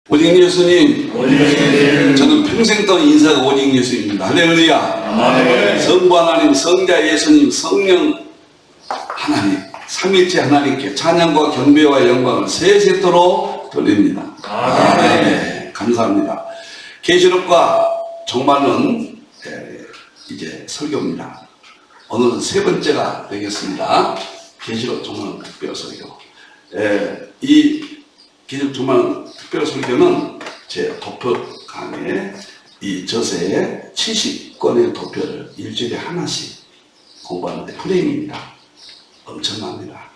오직 예수님, 저는 평생 동안 인사가 오직 예수님입니다. 할렐루야. 성부 하나님, 성자 예수님, 성령 하나님, 삼위일체 하나님께 찬양과 경배와 영광을 세세토록 돌립니다. 네, 감사합니다. 계시록과 종말론 이제 설교입니다. 오늘은 세 번째가 되겠습니다. 계시록 종말론 특별 설교. 이 계시록 종말론 특별 설교는 제 도표 강의 이 저서에 70권의 도표를 일주일에 하나씩 공부하는데 프레임입니다. 엄청납니다.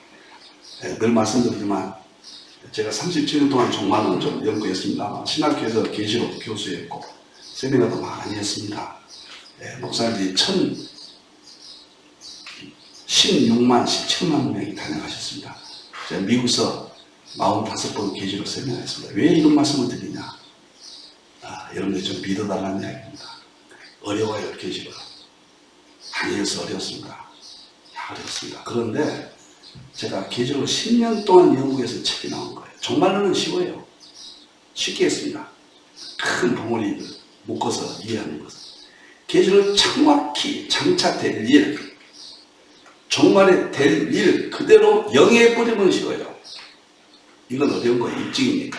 늘 말씀드리지만 제가 37년 동안 종말론 좀 연구했습니다. 신학교에서 계시록 교수였고 세미나도 많이 했습니다. 목사님들이 16만, 17만 명이 다녀가셨습니다. 제가 미국에서 45번 계시록 세미나 했습니다. 왜 이런 말씀을 드리냐? 여러분들이 좀 믿어달라는 이야기입니다. 어려워요, 계시록. 다니엘서 어렵습니다. 어렵습니다. 그런데 제가 계시록을 10년 동안 연구해서 책이 나온 거예요. 정말로는 쉬워요. 쉽게 했습니다. 큰 덩어리 묶어서 이해하는 것은. 계시록을 정확히 장차될 일, 종말에 될 일 그대로 영에 뿌리면 쉬워요. 이건 어려운 거예요. 입증입니까?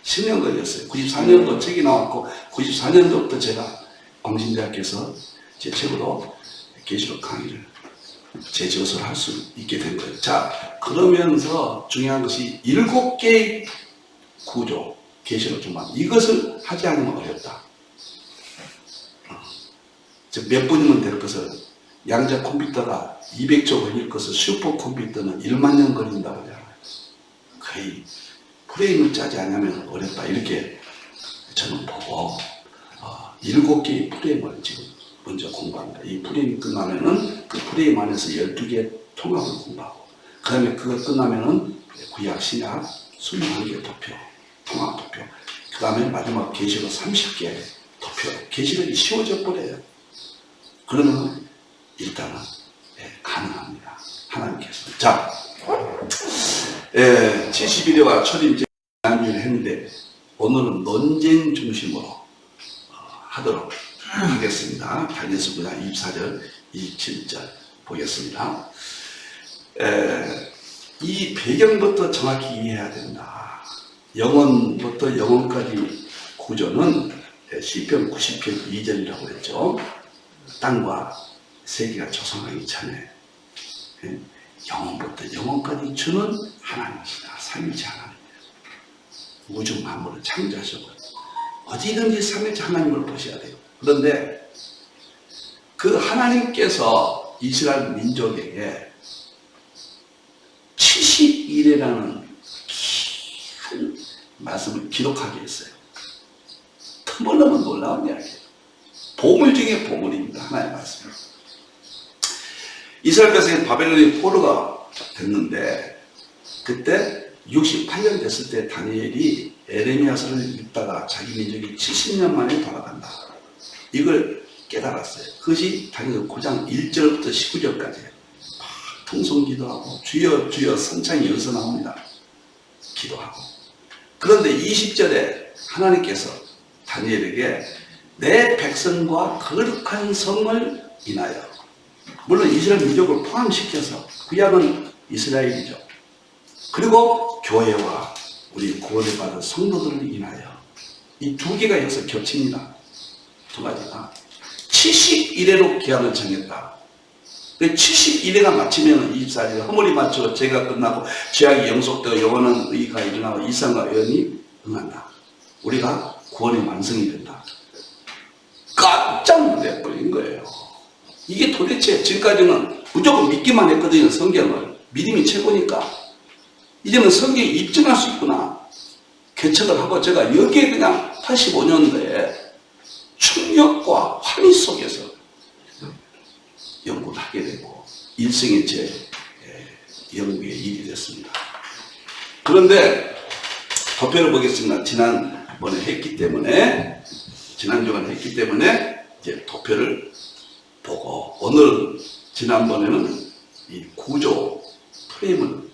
10년 걸렸어요. 94년도 책이 나왔고 94년도부터 제가 광신대학교에서 제 책으로 계시록 강의를 제 저서를 할 수 있게 된 거예요. 자, 그러면서 중요한 것이 7개의 구조, 계시록 종말. 이것을 하지 않으면 어렵다. 몇 분이면 될 것을 양자 컴퓨터가 200조 걸릴 것을 슈퍼컴퓨터는 1만 년 걸린다고 하잖아요. 거의 프레임을 짜지 않으면 어렵다. 이렇게 저는 보고 7개의 프레임을 지금 먼저 공부합니다. 이 프레임이 끝나면은 그 프레임 안에서 12개의 통합을 공부하고 그 다음에 그거 끝나면은 구약, 신약 21개 도표, 통합 도표 그 다음에 마지막 계시록 30개 도표. 계시록이 쉬워져 버려요. 그러면 일단은 가능합니다. 하나님께서. 자, 71회와 초림제 안주를 했는데 오늘은 논쟁 중심으로 하도록 하겠습니다. 다니엘서 9장 24절, 27절 보겠습니다. 이 배경부터 정확히 이해해야 된다. 영원부터 영원까지 구조는 시편 90편 2절이라고 했죠. 땅과 세계가 조성하기 전에 영원부터 영원까지 주는 하나님이시다. 삼위일체 하나님. 우주 만물을 창조하셨고 어디든지 삼위일체 하나님을 보셔야 돼요. 그런데 그 하나님께서 이스라엘 민족에게 70일이라는 긴 말씀을 기록하게 했어요. 터무니없는 놀라운 이야기예요. 보물 중에 보물입니다. 하나의 말씀. 이스라엘 백성이 바벨론의 포로가 됐는데 그때 68년 됐을 때 다니엘이 에레미야서를 읽다가 자기 민족이 70년 만에 돌아간다. 이걸 깨달았어요. 그것이 다니엘 9장 1절부터 19절까지 통성기도하고 주여 주여 선창이 여기서 나옵니다. 기도하고. 그런데 20절에 하나님께서 다니엘에게 내 백성과 거룩한 성을 인하여, 물론 이스라엘 민족을 포함시켜서 구약은 이스라엘이죠. 그리고 교회와 우리 구원을 받은 성도들을 인하여 이 두 개가 여기서 겹칩니다. 두 가지가 70일에로 기한을 정했다. 71회가 마치면 24일 허물이 맞춰 죄가 끝나고 죄악이 영속되고 영원한 의가 일어나고 이상과 의원이 응한다. 우리가 구원의 완성이 된다. 깜짝 놀래버린 거예요. 이게 도대체 지금까지는 무조건 믿기만 했거든요. 성경을. 믿음이 최고니까. 이제는 성경에 입증할 수 있구나. 개척을 하고 제가 여기에 그냥 85년도에 충격과 환희 속에서 연구를 하게 되고 일생의 제 연구의 일이 됐습니다. 그런데 도표를 보겠습니다. 지난번에 했기 때문에 지난주간 했기 때문에 이제 도표를 보고 오늘 지난번에는 이 구조 프레임을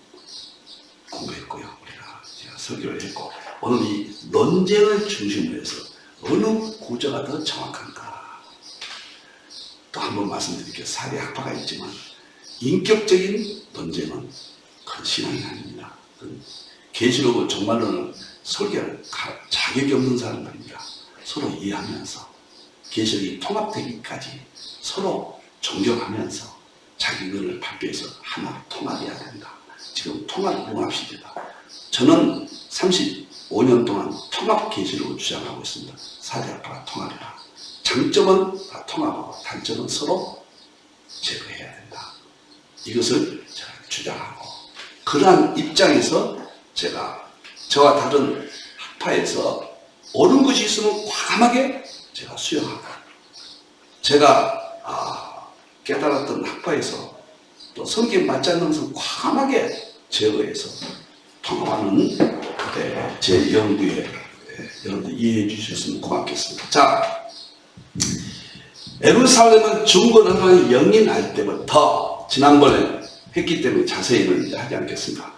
공부했고요. 우리가 설교를 했고 오늘 이 논쟁을 중심으로 해서 어느 구조가 더 정확한가. 또 한 번 말씀드릴게요. 사대 학파가 있지만 인격적인 논쟁은 그런 신앙이 아닙니다. 계시록을 정말로는 설계할 자격이 없는 사람들입니다. 서로 이해하면서 계시록이 통합되기까지 서로 존경하면서 자기 의견을 발표해서 하나 통합해야 된다. 지금 통합융합 시대다. 저는 35년 동안 통합 계시록을 주장하고 있습니다. 사대 학파가 통합이라. 장점은 다 통합하고 단점은 서로 제거해야 된다. 이것을 제가 주장하고 그러한 입장에서 제가 저와 다른 학파에서 옳은 것이 있으면 과감하게 제가 수용하고 제가 깨달았던 학파에서 또 성경 맞지 않는 것은 과감하게 제거해서 통합하는 제 연구에 여러분들 이해해 주셨으면 고맙겠습니다. 자, 예루살렘은 중건하는 영이 날 때부터 지난번에 했기 때문에 자세히는 하지 않겠습니다.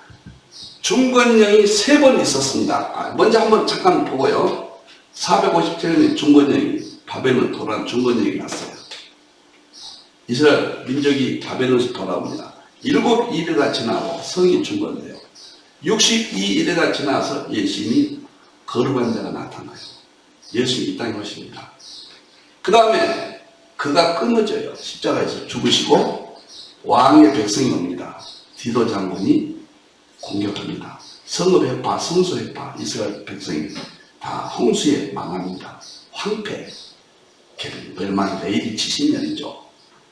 중건령이 3번 있었습니다. 먼저 한번 잠깐 보고요. 457년에 중건령이 바벨론 돌아온 중건령이 났어요. 이스라엘 민족이 바벨론에서 돌아옵니다. 7일가 지나고 성이 중건돼요. 62일가 지나서 예수님이 거룩한 자가 나타나요. 예수님이 이 땅에 오십니다. 그 다음에 그가 끊어져요. 십자가에서 죽으시고 왕의 백성이 옵니다. 디도 장군이 공격합니다. 성읍해파, 성소해파, 이스라엘 백성이 다 홍수에 망합니다. 황폐, 멸망 레일이 70년이죠.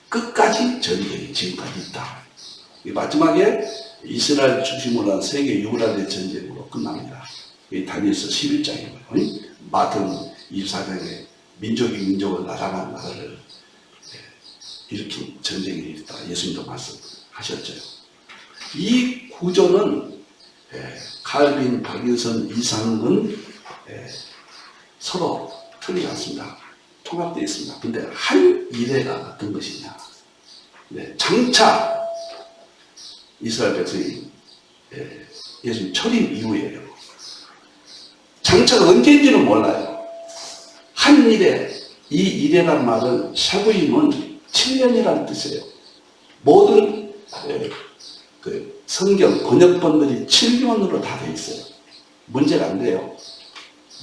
끝까지 전쟁이 지금까지 있다. 마지막에 이스라엘 중심으로 한 세계 유일한 전쟁으로 끝납니다. 다니엘서 11장이고요. 마태는 24장에 민족이 민족을 나라가 나라를 일으킨 전쟁이 있다. 예수님도 말씀하셨죠. 이 구조는 칼빈, 박일선, 이상은 서로 틀리지 않습니다. 통합되어 있습니다. 근데 한 이래가 어떤 것이냐. 장차 이스라엘 백성이 예수님 철임 이후에요. 장차가 언제인지는 몰라요. 한 이래, 이 이래란 말은 샤부임은 7년이라는 뜻이에요. 모든 그 성경 번역본들이 7년으로 다 되어 있어요. 문제가 안 돼요.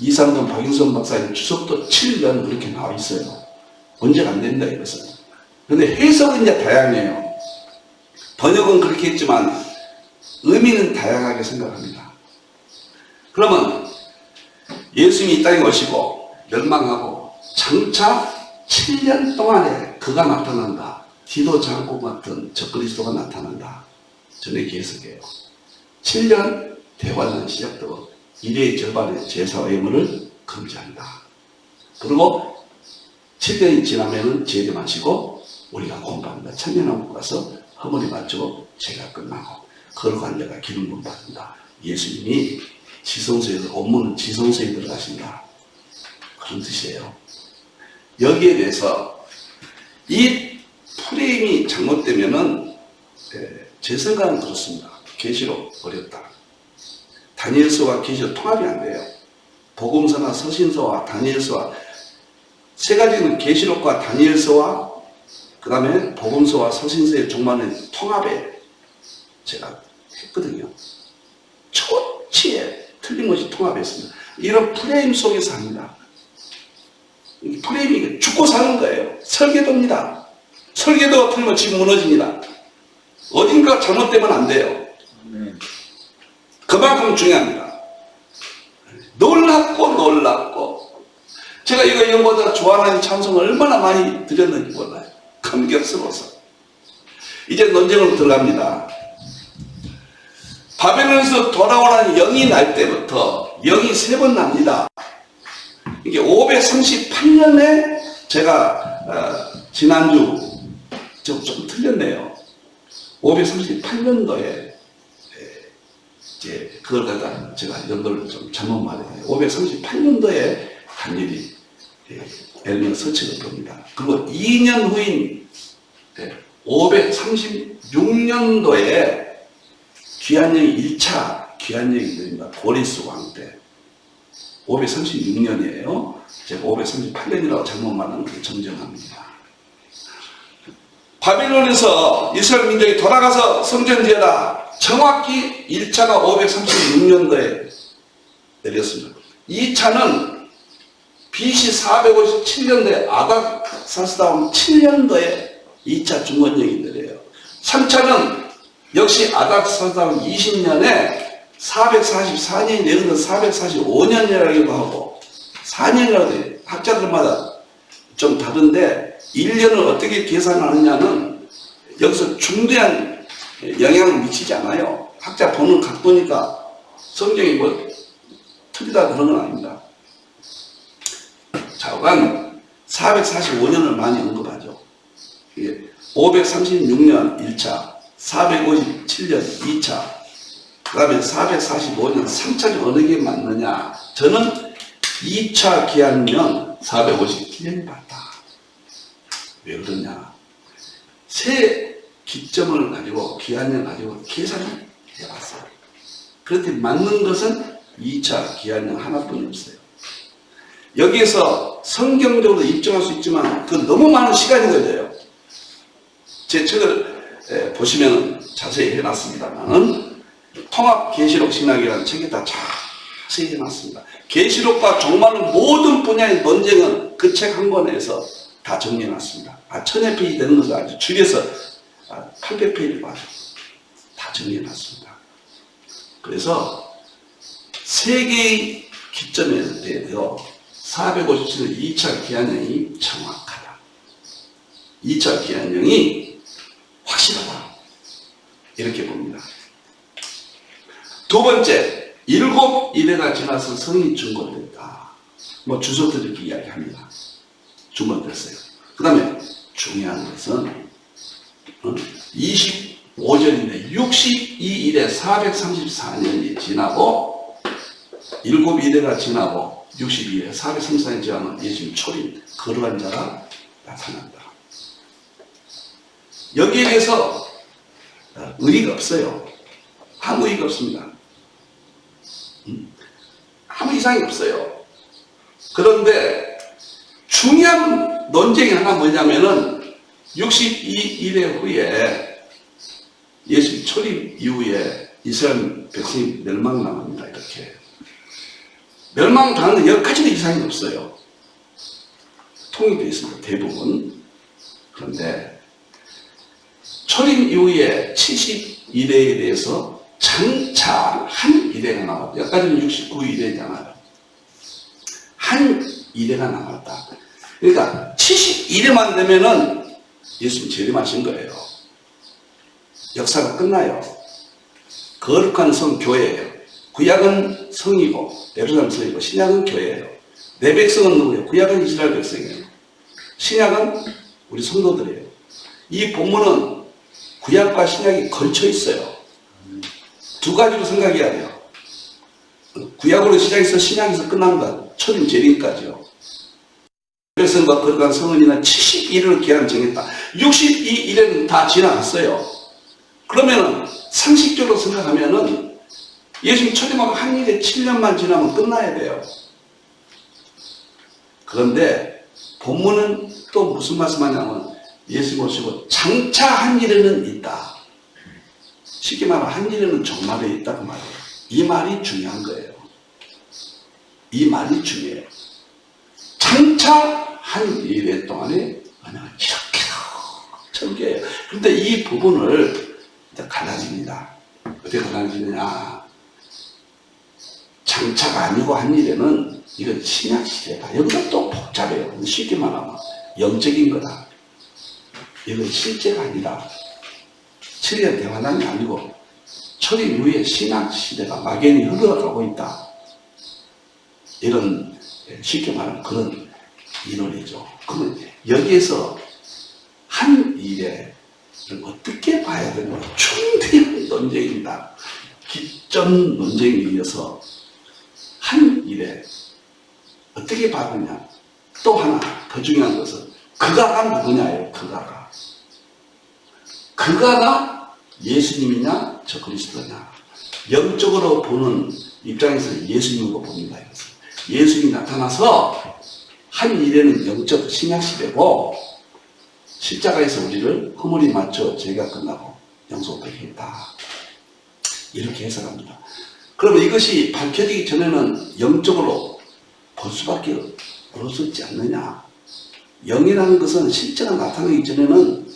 이상돈 박윤선 박사님 주석도 7년 이렇게 나와 있어요. 문제가 안 된다 이것은. 그런데 해석은 이제 다양해요. 번역은 그렇게 했지만 의미는 다양하게 생각합니다. 그러면 예수님이 이 땅에 오시고 멸망하고 장차 7년 동안에 그가 나타난다. 디도 장군 같은 적그리스도가 나타난다. 저는 이렇게 해석해요. 7년 대환란 시작되고 이래의 절반의 제사와 예물을 금지한다. 그리고 7년이 지나면은 제대 마시고 우리가 공부합니다. 천년왕국 가서 허물이 맞추고 제가 끝나고 거룩한 자가 기름 부음 받는다. 예수님이 지성소에 원문은 지성소에 들어가신다. 그런 뜻이에요. 여기에 대해서 이 프레임이 잘못되면은 제 생각은 그렇습니다. 계시록 어렵다. 다니엘서와 계시록 통합이 안 돼요. 복음서나 서신서와 다니엘서와 세 가지는 계시록과 다니엘서와 그 다음에 복음서와 서신서의 종말의 통합에 제가 했거든요. 초치에 틀림없이 통합했습니다. 이런 프레임 속에서 합니다. 프레임이 죽고 사는 거예요. 설계도입니다. 설계도가 틀림없이 무너집니다. 어딘가 잘못되면 안 돼요. 그만큼 중요합니다. 놀랍고 제가 이거 이거보다 좋아하는 찬송을 얼마나 많이 드렸는지 몰라요. 감격스러워서. 이제 논쟁으로 들어갑니다. 바벨론에서 돌아오는 영이 날 때부터 영이 3번 납니다. 이게 538년에 제가 지난주 좀 틀렸네요. 538년도에 이제 그걸 갖다 제가 연도를 좀 잘못 말했네요. 538년도에 다니엘이 엘리야 서책을 봅니다. 그리고 2년 후인 536년도에 귀한령이 1차 귀한령이 됩니다. 고리스 왕 때. 536년이에요. 제가 538년이라고 잘못 말한 걸 정정합니다. 바빌론에서 이스라엘 민족이 돌아가서 성전 지어라. 정확히 1차가 536년도에 내렸습니다. 2차는 BC 457년도에 아닥사스다운 7년도에 2차 중건령이 내려요. 3차는 역시 아닥사스다운 20년에 444년이 내려서 445년이라기도 하고 4년이라고 해요. 학자들마다 좀 다른데 1년을 어떻게 계산하느냐는 여기서 중대한 영향을 미치지 않아요. 학자 보는 각도니까 성경이 뭐 틀리다 그런 건 아닙니다. 좌우간 445년을 많이 언급하죠. 536년 1차, 457년 2차, 그 다음에 445년 3차는 어느 게 맞느냐? 저는 2차 기한년 457년이 맞다. 왜 그러냐? 세 기점을 가지고 기한을 가지고 계산을 해봤어요. 그런데 맞는 것은 2차 기한년 하나뿐이 없어요. 여기에서 성경적으로 입증할 수 있지만 그 너무 많은 시간이 걸려요. 제 책을 보시면 자세히 해놨습니다만 통합 계시록 신학이라는 책에다 자세히 해놨습니다. 계시록과 종말의 모든 분야의 논쟁은 그 책 한 권에서 다 정리해놨습니다. 1000여 페이지 되는 것을 아주 줄여서 800페이지 맞아. 다 정리해놨습니다. 그래서 세 개의 기점에 대해서 457년 2차 기한령이 정확하다. 2차 기한령이 확실하다. 이렇게 봅니다. 두 번째, 7일에가 지나서 성이 중건됐다. 뭐 주석도 이렇게 이야기합니다. 중건됐어요. 그 다음에 중요한 것은 25절인데 62일에 434년이 지나고 7일에가 지나고 62일에 434년이 지나면 예수님 초림 거룩한 자가 나타난다. 여기에 대해서 의의가 없어요. 아무 의의가 없습니다. 아무 이상이 없어요. 그런데 중요한 논쟁이 하나 뭐냐면은 62일의 후에 예수 초림 이후에 이스라엘 백성이 멸망당합니다. 이렇게 멸망당하는 여러 가지 이상이 없어요. 통일되어 있습니다. 대부분. 그런데 초림 이후에 70일에 대해서 장차 한 이래가 남았다. 여기까지는 69일이잖아요. 한 이래가 남았다. 그러니까 71회만 되면은 예수님 재림하신 거예요. 역사가 끝나요. 거룩한 성 교회예요. 구약은 성이고 예루살렘 성이고 신약은 교회예요. 내 백성은 누구예요? 구약은 이스라엘 백성이에요. 신약은 우리 성도들이에요. 이 본문은 구약과 신약이 걸쳐 있어요. 두 가지로 생각해야 돼요. 구약으로 시작해서 신약에서 끝난 것, 초림 재림까지요. 백성과 거룩한 성은이는 71일을 기한 정했다. 62일에는 다 지나갔어요. 그러면은 상식적으로 생각하면은 예수님 초림하고 한 일에 7년만 지나면 끝나야 돼요. 그런데 본문은 또 무슨 말씀하냐면 예수님 오시고 장차 한 일에는 있다. 쉽게 말하면 한 일에는 종말에 있다고 말해요. 이 말이 중요한 거예요. 이 말이 중요해요. 장차 한 일에 동안에 은혜가 이렇게 전개해요. 그런데 이 부분을 이제 갈라집니다. 어떻게 갈라지느냐. 장차가 아니고 한 일에는 이건 신약 시대다. 여기가 또 복잡해요. 쉽게 말하면 영적인 거다. 이건 실제가 아니다. 7년 대환란이 아니고 초림 이후에 신약 시대가 막연히 흘러가고 있다. 이런 쉽게 말하면 그런 이론이죠. 그러면 여기에서 한 일에 어떻게 봐야 되는가 중대한 논쟁입니다. 기점 논쟁에 이어서 한 일에 어떻게 봐느냐. 또 하나 더 중요한 것은 그가가 누구냐예요. 그가가 예수님이냐 저 그리스도냐. 영적으로 보는 입장에서 예수님으로 봅니다. 이것은. 예수님이 나타나서 한 일에는 영적 신약시대고 십자가에서 우리를 허물이 맞춰 죄가 끝나고 영속되게 했다. 이렇게 해석합니다. 그러면 이것이 밝혀지기 전에는 영적으로 볼 수밖에 없었지 않느냐. 영이라는 것은 실제가 나타나기 전에는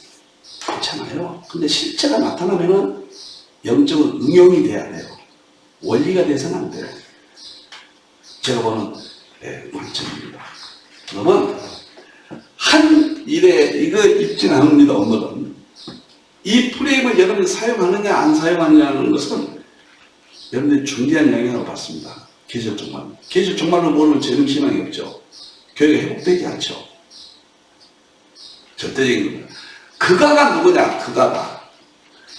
그렇잖아요. 근데 실제가 나타나면은 영적은 응용이 돼야 돼요. 원리가 돼서는 안 돼요. 제가 보는 관점입니다. 그러면 한 일에 이거 읽지는 않습니다. 오늘은 이 프레임을 여러분이 사용하느냐 안 사용하느냐는 것은 여러분들이 중대한 영향을 받습니다. 계절 종말. 계절 종말로 모르는 재능 신앙이 없죠. 교회가 회복되지 않죠. 절대적인 겁니다. 그가가 누구냐?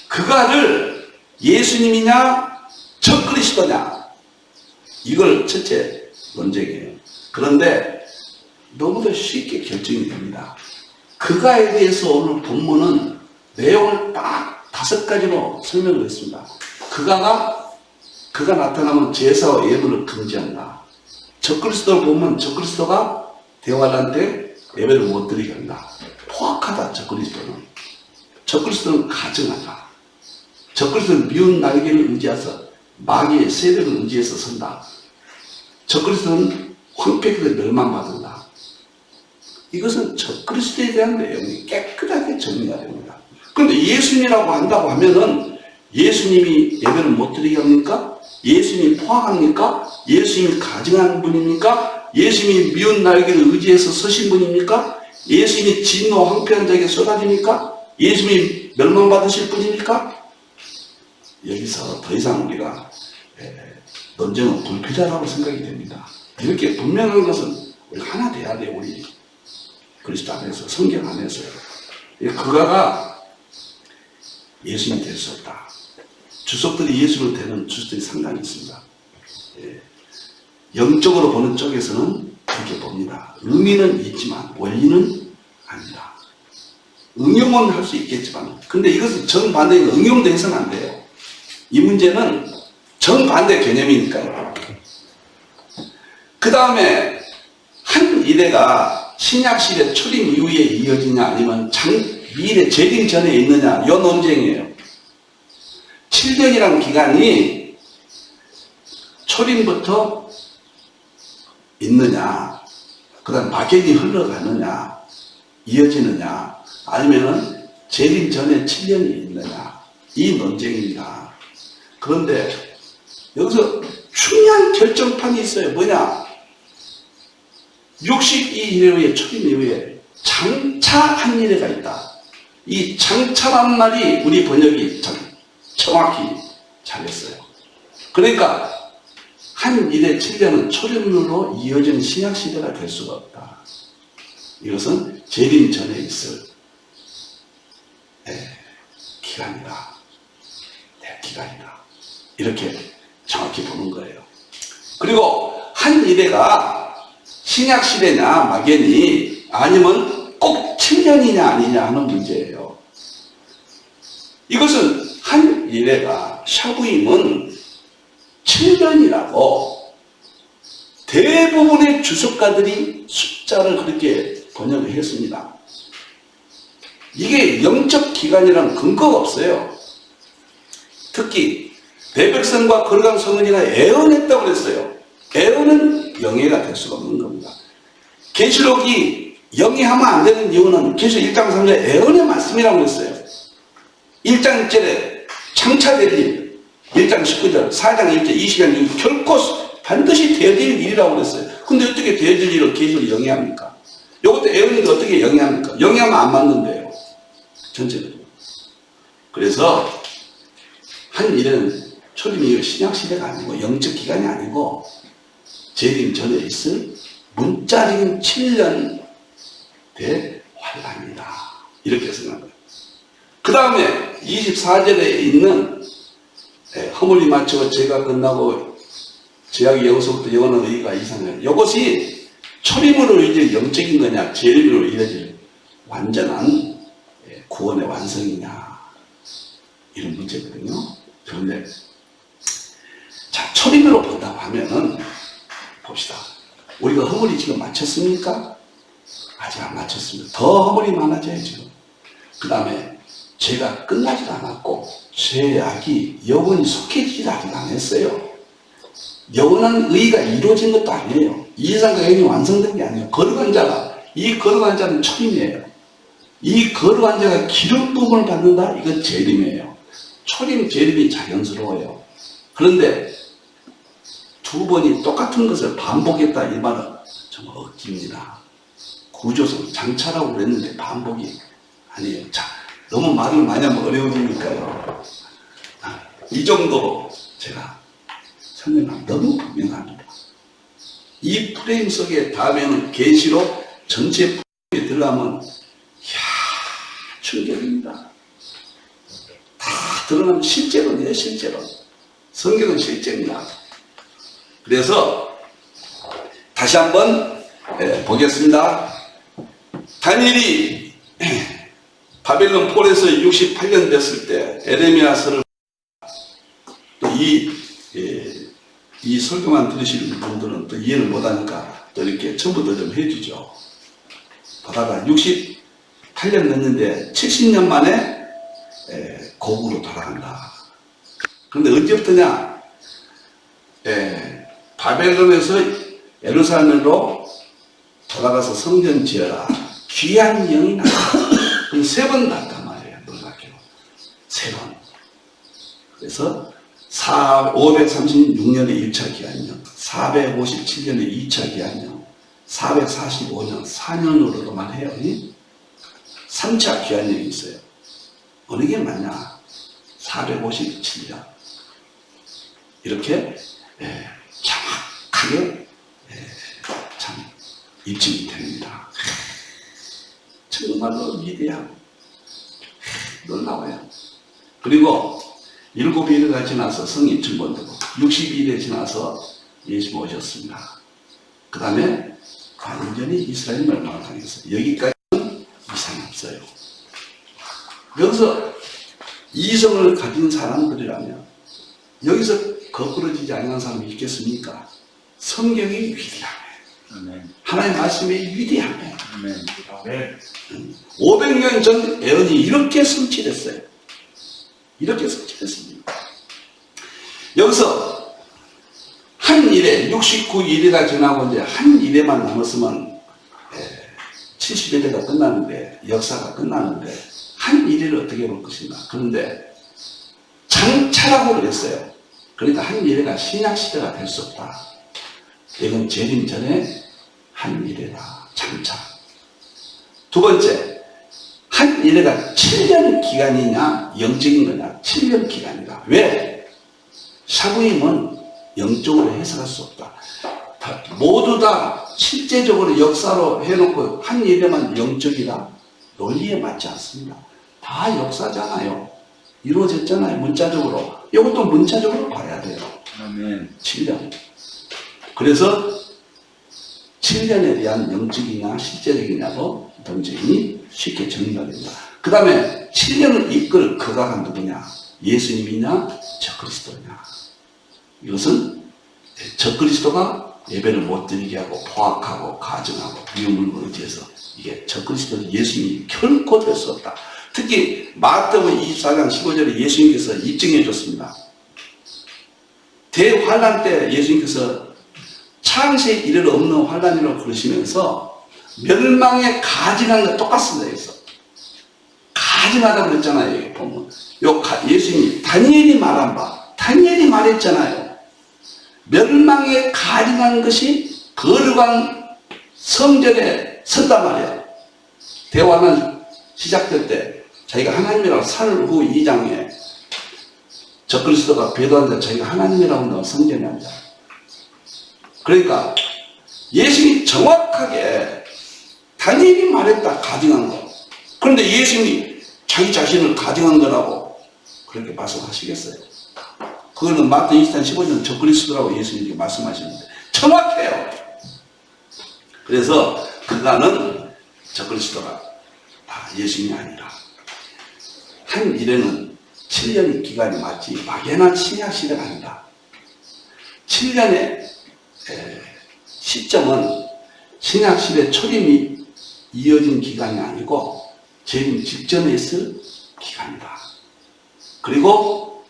그가를 예수님이냐 적그리스도냐, 이걸 첫째 논쟁이에요. 그런데 너무도 쉽게 결정이 됩니다. 그가에 대해서 오늘 본문은 내용을 딱 5가지로 설명을 했습니다. 그가 나타나면 제사와 예물을 금지한다. 적그리스도를 보면 적그리스도가 대화한테 예배를 못 드리게 한다. 포악하다. 적그리스도는 가증하다. 적그리스도는 미운 날개를 의지해서 마귀의 세력을 의지해서 선다. 적그리스도는 황폐기를 멸망받는다. 이것은 적그리스도에 대한 내용이 깨끗하게 정리가 됩니다. 그런데 예수님이라고 한다고 하면은 예수님이 예배를 못 드리게 합니까? 예수님이 포악합니까? 예수님이 가증한 분입니까? 예수님이 미운 날개를 의지해서 서신 분입니까? 예수님이 진노 황폐한 자에게 쏟아집니까? 예수님이 멸망받으실 분입니까? 여기서 더 이상 우리가 논쟁은 불필요하다고 생각이 됩니다. 이렇게 분명한 것은 우리가 하나 돼야 돼요. 우리 그리스도 안에서, 성경 안에서요. 그가가 예수님이 될 수 없다. 주석들이 예수를 대는 주석들이 상당히 있습니다. 영적으로 보는 쪽에서는 그렇게 봅니다. 의미는 있지만 원리는 아니다. 응용은 할 수 있겠지만, 근데 이것은 정반대인 응용도 해서는 안 돼요. 이 문제는 정반대 개념이니까요. 그 다음에 한 이래가 신약시대 초림 이후에 이어지냐 아니면 미래 재림 전에 있느냐, 이 논쟁이에요. 7년이라는 기간이 초림부터 있느냐, 그 다음 막연히 흘러가느냐, 이어지느냐, 아니면은 재림 전에 7년이 있느냐, 이 논쟁입니다. 그런데 여기서 중요한 결정판이 있어요. 뭐냐? 62일의 초림 이후에 장차 한 일회가 있다. 이 장차란 말이 우리 번역이 정확히 잘했어요. 그러니까 한 일의 7년은 초림으로 이어진 신약시대가 될 수가 없다. 이것은 재림 전에 있을 기간이다. 기간이다. 이렇게 정확히 보는 거예요. 그리고 한 일회가 신약시대냐 막연히 아니면 꼭 7년이냐 아니냐 하는 문제예요. 이것은 한 일회가 샤부임은 7년이라고 대부분의 주석가들이 숫자를 그렇게 번역을 했습니다. 이게 영적 기간이라는 근거가 없어요. 특히 대백성과 거룩한 성은이가 애언했다고 그랬어요. 애언은 영예가 될 수가 없는 겁니다. 계시록이 영예하면 안 되는 이유는 계시록 1장 3절에 애언의 말씀이라고 그랬어요. 1장 1절에 장차될 일, 1장 19절, 4장 1절, 이 시간 결코 반드시 되어질 일이라고 그랬어요. 근데 어떻게 되어질 일을 계시록이 영예합니까? 이것도 애언인데 어떻게 영예합니까? 영예하면 안 맞는데요. 전체적으로. 그래서 한 일은 초림 이후 신약시대가 아니고 영적 기간이 아니고 재림 전에 있을 문자적인 7년 대환란이다. 이렇게 생각합니다. 그 다음에 24절에 있는 허물이 맞추고 죄가 끝나고 죄악이 영속부터 영원한 의가 이상한 이것이 초림으로 이제 영적인 거냐 재림으로 이어질 완전한 구원의 완성이냐 이런 문제거든요. 그런데 자 초림으로 본다고 하면은 봅시다. 우리가 허물이 지금 마쳤습니까? 아직 안 마쳤습니다. 더 허물이 많아져요, 지금. 그 다음에 죄가 끝나지도 않았고, 죄악이 영원히 속해지지 아직 안 했어요. 영원한 의가 이루어진 것도 아니에요. 이상과 영이 완성된 게 아니에요. 거룩한 자가, 이 거룩한 자는 초림이에요. 이 거룩한 자가 기름 부음을 받는다? 이건 재림이에요. 초림, 재림이 자연스러워요. 그런데 두 번이 똑같은 것을 반복했다, 이 말은 정말 억지입니다. 구조성, 장차라고 그랬는데 반복이 아니에요. 자, 너무 말을 많이 하면 어려우니까요. 이 정도로 제가 설명하면 너무 분명합니다. 이 프레임 속에 다음에는 계시록 전체 프레임에 들어가면 이야, 충격입니다. 다 드러나면 실제로네요, 실제로. 성경은 실제입니다. 그래서 다시 한번 보겠습니다. 다니엘이 바벨론 폴에서 68년 됐을 때 에레미야서를 또 이 설교만 들으시는 분들은 또 이해를 못하니까 또 이렇게 전부터 좀 해주죠. 보다가 68년 됐는데 70년 만에 고국으로 돌아간다. 그런데 언제부터냐? 바벨론에서 예루살렘으로 돌아가서 성전 지어라. 귀한 영이 나왔다. 그럼 3번 갔단 말이에요. 놀랍게도. 3번. 그래서 536년에 1차 기한령, 457년에 2차 기한령, 445년, 4년으로만 해요. 3차 기한령이 있어요. 어느 게 맞냐? 457년. 이렇게 정확하게 참 입증이 됩니다. 정말로 위대하고 놀라워요. 그리고 7일가 지나서 성인 증번되고 60일에 지나서 예수 오셨습니다. 그 다음에 완전히 이스라엘 멸망을 당했어요. 여기까지는 이상이 없어요. 여기서 이성을 가진 사람들이라면 여기서 거꾸러지지 않는 사람이 있겠습니까? 성경이 위대하네. 하나님의 말씀이 위대하네. 500년 전 예언이 이렇게 성취됐어요. 이렇게 성취됐습니다. 여기서 한 일에 69일이나 지나고 이제 한 일에만 남았으면 71회가 끝나는데, 역사가 끝나는데 한 일을 어떻게 볼 것인가. 그런데 장차라고 그랬어요. 그러니까 한 일회가 신약시대가 될 수 없다. 이건 재림 전에 한 일회다. 장차. 두 번째, 한 일회가 7년 기간이냐 영적인 거냐. 7년 기간이다. 왜? 사부임은 영적으로 해석할 수 없다. 모두 다 실제적으로 역사로 해놓고 한 일회만 영적이다. 논리에 맞지 않습니다. 다 역사잖아요. 이루어졌잖아요. 문자적으로. 이것도 문자적으로 봐야 돼요. 아멘. 7년. 그래서 7년에 대한 영적이냐 실제적이냐도 논쟁이 쉽게 정리가 됩니다. 그 다음에 7년을 이끌 그가가 누구냐? 예수님이냐? 적그리스도냐? 이것은 적그리스도가 예배를 못 드리게 하고 포악하고 가증하고 미움을 의지해서 이게 적그리스도는 예수님이 결코 될 수 없다. 특히 마태복음 24장 15절에 예수님께서 입증해 줬습니다. 대환란 때 예수님께서 창세에 이를 없는 환란이라고 그러시면서 멸망에 가증한 거 똑같습니다. 여기서 가증하다고 그랬잖아요. 여기 보면 예수님이 다니엘이 말한 바, 다니엘이 말했잖아요. 멸망에 가증한 것이 거룩한 성전에 선단 말이에요. 대환란 시작될 때 자기가 하나님이라고 사르후 2장에 적그리스도가 배도한 자 자기가 하나님이라고 나온 성전이 아니라. 그러니까 예수님이 정확하게 다니엘이 말했다. 가증한 거. 그런데 예수님이 자기 자신을 가증한 거라고 그렇게 말씀하시겠어요? 그거는 마태 24장 15절 적그리스도라고 예수님이 말씀하시는데 정확해요. 그래서 그가는 적그리스도가 예수님이 아니라 한 일에는 7년의 기간이 맞지 막연한 신약시대가 아니다. 7년에 시점은 신약시대 초림이 이어진 기간이 아니고 재림 직전에 있을 기간이다. 그리고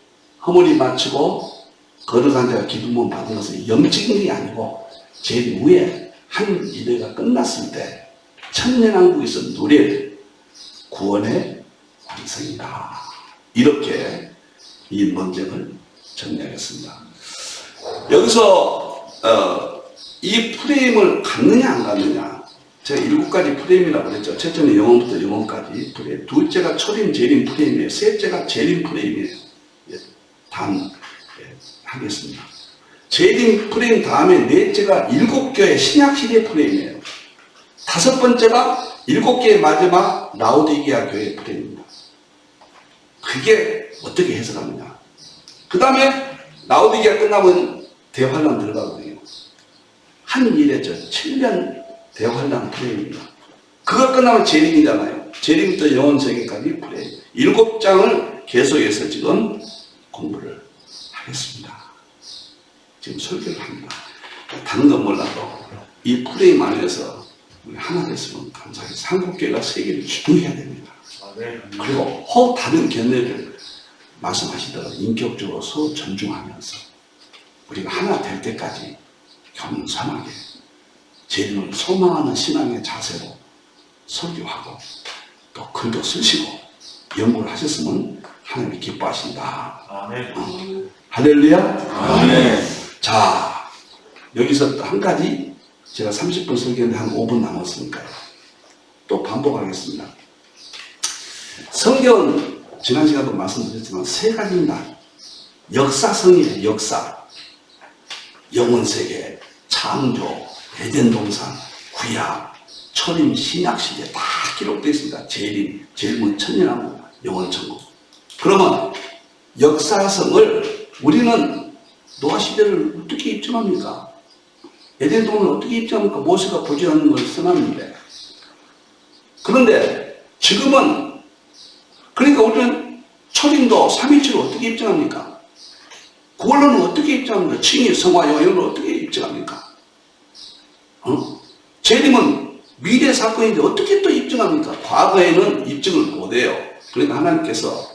허물이 마치고 거룩한 자가 기도문 받은 것은 영적인 게 아니고 재림 후에 한 일회가 끝났을 때 천년왕국에서 누릴 구원의 완성이다. 이렇게 이 논쟁을 정리하겠습니다. 여기서 이 프레임을 갖느냐 안 갖느냐, 제가 7가지 프레임이라고 그랬죠. 첫째는 영혼부터 영혼까지 프레임, 둘째가 초림 재림 프레임이에요. 셋째가 재림 프레임이에요. 하겠습니다. 재림 프레임 다음에 넷째가 7교회 신약시대 프레임이에요. 5번째가 7개의 마지막 라오디게아 교회 프레임입니다. 그게 어떻게 해석하느냐. 그 다음에 라오디게아 끝나면 대환란 들어가거든요. 한 일에죠. 7년 대환란 프레임입니다. 그거 끝나면 재림이잖아요. 재림부터 영원세계까지 프레임. 7장을 계속해서 지금 공부를 하겠습니다. 지금 설교를 합니다. 다른 건 몰라도 이 프레임 안에서 우리 하나 됐으면 감사해서 한국교회가 세계를 주도해야 됩니다. 그리고 혹 다른 견해를 말씀하시더라도 인격적으로 서로 존중하면서 우리가 하나 될 때까지 겸손하게 재림을 소망하는 신앙의 자세로 설교하고 또 글도 쓰시고 연구를 하셨으면 하나님이 기뻐하신다. 아멘. 할렐루야. 아멘. 자, 여기서 또 한 가지, 제가 30분 설교했는데 한 5분 남았으니까요. 또 반복하겠습니다. 성경은 지난 시간도 말씀드렸지만 3가지입니다. 역사성이에요. 역사. 영혼세계, 창조, 에덴 동산, 구약, 초림, 신약시대 다 기록되어 있습니다. 재림, 재림은 천년왕국, 영원천국. 그러면 역사성을 우리는 노아시대를 어떻게 입증합니까? 에덴 동산을 어떻게 입증합니까? 모세가 보지 않는 걸 써놨는데. 그런데 지금은, 그러니까 우리는 초림도 3일치를 어떻게 입증합니까? 그걸로는 어떻게 입증합니까? 칭의, 성화, 영을 어떻게 입증합니까? 재림은 미래 사건인데 어떻게 또 입증합니까? 과거에는 입증을 못해요. 그러니까 하나님께서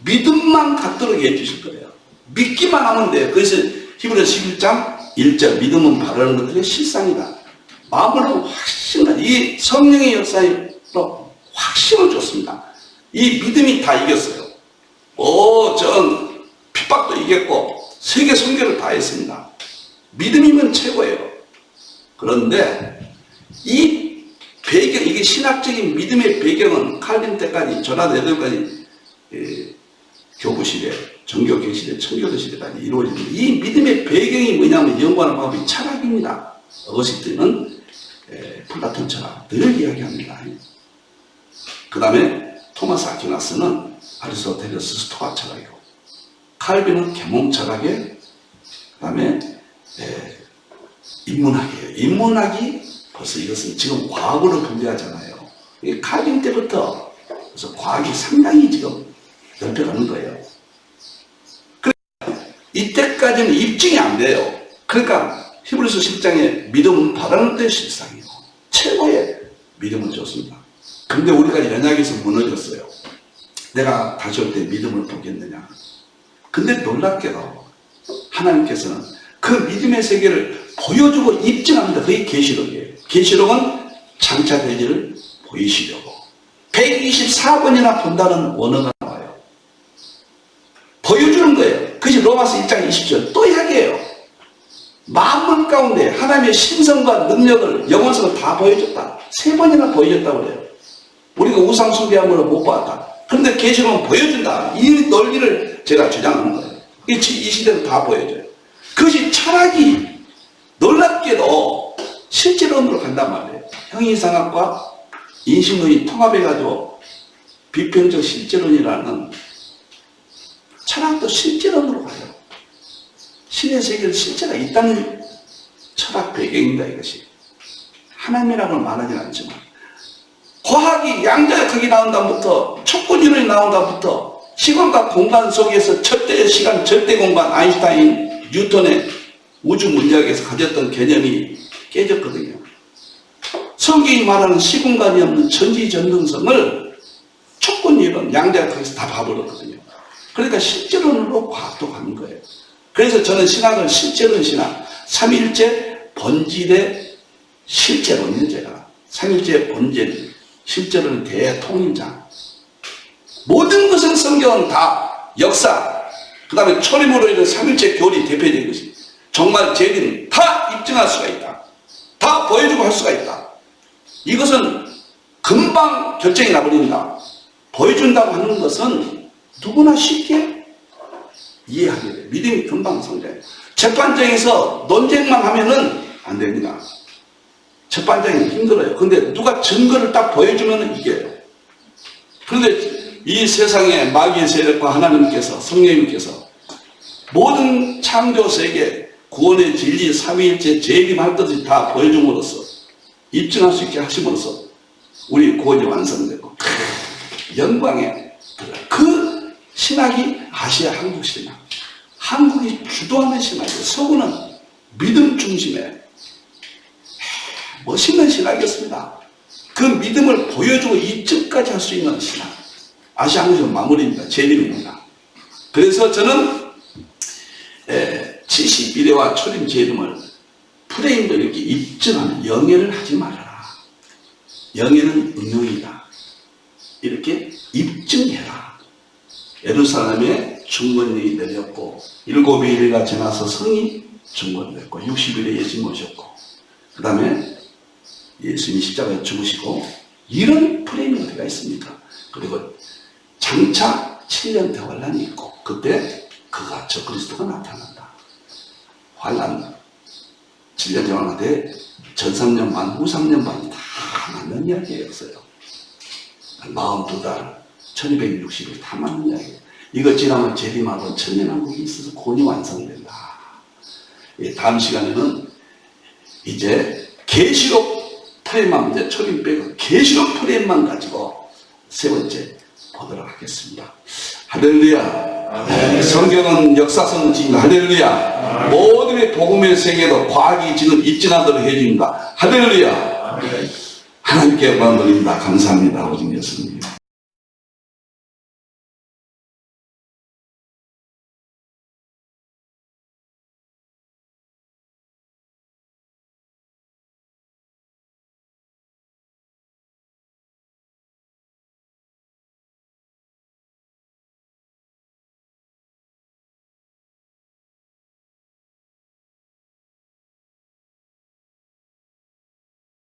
믿음만 갖도록 해주실 거예요. 믿기만 하면 돼요. 그래서 히브리서 11장 1절 믿음은 바라는 것들의 실상이다. 마음으로 확신을, 이 성령의 역사로 확신을 줬습니다. 이 믿음이 다 이겼어요. 전 핍박도 이겼고 세계 선교를 다 했습니다. 믿음이면 최고예요. 그런데 이 배경, 이게 신학적인 믿음의 배경은 칼빈 때까지, 조난 웨들까지 교부시대, 종교개시대, 청교도시대까지 이루어지는데, 이 믿음의 배경이 뭐냐면 연구하는 방법이 철학입니다. 어거스틴은 플라톤 철학 늘 이야기합니다. 그 다음에 토마스 아퀴나스는 아리스토텔레스 스토아 철학이고, 칼빈은 계몽 철학에, 그 다음에 인문학이에요. 인문학이 벌써 이것은 지금 과학으로 분류하잖아요. 칼빈 때부터 그래서 과학이 상당히 지금 넓혀가는 거예요. 그러니까 이때까지는 입증이 안 돼요. 그러니까 히브리서 10장에 믿음은 바라는 데 실상이고 최고의 믿음을 줬습니다. 근데 우리가 연약해서 무너졌어요. 내가 다시 올 때 믿음을 보겠느냐. 근데 놀랍게도 하나님께서는 그 믿음의 세계를 보여주고 입증합니다. 그게 계시록이에요. 계시록은 장차 될 일을 보이시려고 124번이나 본다는 원어가 나와요. 보여주는 거예요. 그것이 로마서 1장 20절 또 이야기해요. 만물 가운데 하나님의 신성과 능력을, 영원성을 다 보여줬다. 3번이나 보여줬다고 그래요. 우리가 우상 숭배한 걸 못 봤다. 그런데 계시록은 보여준다. 이 논리를 제가 주장하는 거예요. 이 시대는 다 보여줘요. 그것이 철학이 놀랍게도 실제론으로 간단 말이에요. 형이상학과 인식론이 통합해가지고 비평적 실제론이라는 철학도 실제론으로 가요. 신의 세계는 실제가 있다는 철학 배경입니다. 이것이 하나님이라고 말하진 않지만, 과학이 양자역학이 나온 다음부터, 촉구이론이 나온 다음부터 시간과 공간 속에서 절대 시간, 절대 공간, 아인슈타인, 뉴턴의 우주 물리학에서 가졌던 개념이 깨졌거든요. 성경이 말하는 시공간이 없는 천지전능성을 촉구이론 양대가 거기서 다 봐버렸거든요. 그러니까 실제론으로 과학도 가는 거예요. 그래서 저는 신학을 실제론 신학, 삼일체 본질의 실제론이에요. 제가 삼일체 본질, 실제론의 대통일장. 모든 것은 성경은 다 역사, 그 다음에 초림으로 인한 삼일체 교리 대표적인 것이 정말 재림 다 입증할 수가 있다. 다 보여주고 할 수가 있다. 이것은 금방 결정이 나버린다. 보여준다고 하는 것은 누구나 쉽게 이해하게 돼요. 믿음이 금방 성장해요. 재판장에서 논쟁만 하면은 안 됩니다. 재판장이 힘들어요. 근데 누가 증거를 딱 보여주면 이겨요. 그런데 이 세상에 마귀의 세력과 하나님께서, 성령님께서 모든 창조 세계, 구원의 진리, 삼위일체, 재림할 것을 다 보여줌으로써 입증할 수 있게 하심으로써 우리 구원이 완성되고 영광의 그 신학이 아시아 한국 신학. 한국이 주도하는 신학이에요. 서구는 믿음 중심의 멋있는 신학이었습니다. 그 믿음을 보여주고 입증까지 할 수 있는 신학. 아시아 한국의 마무리입니다. 재림입니다. 그래서 저는 71회와 초림 재림을 프레임도 이렇게 입증하는 영예를 하지 말아라. 영예는 응용이다. 이렇게 입증해라. 예루살렘에 중건령이 내렸고 7일가 지나서 성이 중건됐고 60일에 예수님 오셨고 그 다음에 예수님이 십자가에 죽으시고 이런 프레임이 어디가 있습니까? 그리고 장차 7년 대 환란이 있고 그때 그가 저 그리스도가 나타난다. 환란 7년 대 환란 때 전 3년 반, 후 3년 반이 다 맞는 이야기였어요. 42달, 1260일 다 맞는 이야기예요. 이거 지나면 재림하고 천년왕국이 있어서 구원이 완성된다. 다음 시간에는 이제 계시록 프레임만 이제 초림 빼고 계시록 프레임만 가지고 세 번째 보도록 하겠습니다. 할렐루야. 성경은 역사성을 지닌다. 할렐루야. 모든 복음의 세계도 과학이 지금 입증하도록 해줍니다. 할렐루야. 하나님께 영광 돌립니다. 감사합니다. 오직 예수님.